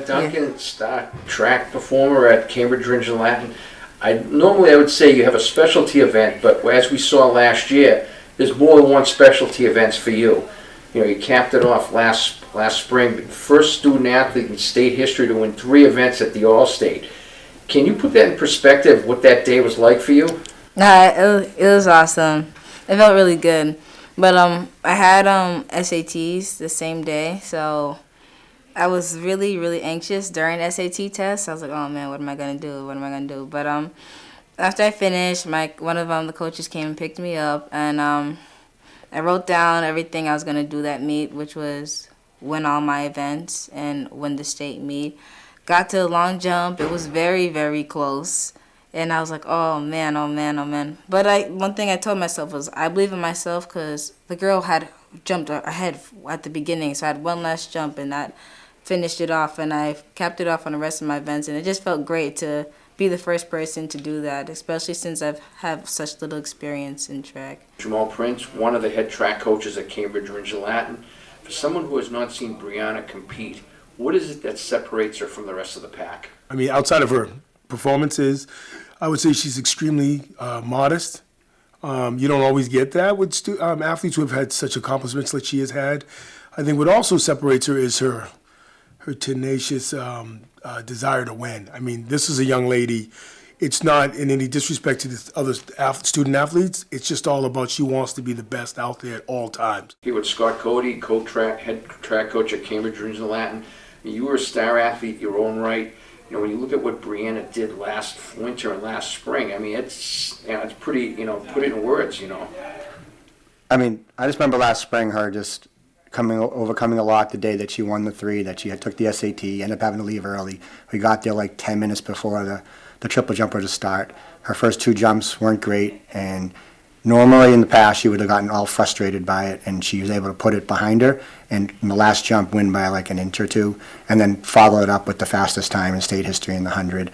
Brianna Duncan, star track performer at Cambridge, Rindge and Latin. Normally I would say you have a specialty event, but as we saw last year, there's more than one specialty events for you. You know, you capped it off last spring, first student athlete in state history to win 3 events at the All-State. Can you put that in perspective, what that day was like for you? It was awesome. It felt really good. But I had SATs the same day, so I was really, really anxious during SAT tests. I was like, oh man, what am I gonna do? But after I finished, one of the coaches came and picked me up, and I wrote down everything I was gonna do that meet, which was win all my events and win the state meet. Got to the long jump. It was very, very close. And I was like, oh, man, oh, man, oh, man. But one thing I told myself was I believe in myself because the girl had jumped ahead at the beginning. So I had one last jump, and that finished it off. And I capped it off on the rest of my events. And it just felt great to be the first person to do that, especially since I've had such little experience in track. Jamal Prince, one of the head track coaches at Cambridge, Rindge and Latin. For someone who has not seen Brianna compete, what is it that separates her from the rest of the pack? I mean, outside of her performances, I would say she's extremely modest. You don't always get that with athletes who have had such accomplishments like she has had. I think what also separates her is her tenacious desire to win. I mean, this is a young lady. It's not in any disrespect to the other student athletes. It's just all about she wants to be the best out there at all times. Here with Scott Cody, head track coach at Cambridge, Rindge and Latin. You were a star athlete in your own right. You know, when you look at what Brianna did last winter and last spring, I mean, it's pretty, put it in words, I mean, I just remember last spring her just overcoming a lot the day that she won the 3, that she had took the SAT, ended up having to leave early. We got there like 10 minutes before the triple jumper to start. Her first 2 jumps weren't great, and normally in the past she would have gotten all frustrated by it, and she was able to put it behind her, and in the last jump win by like an inch or 2, and then follow it up with the fastest time in state history in the 100.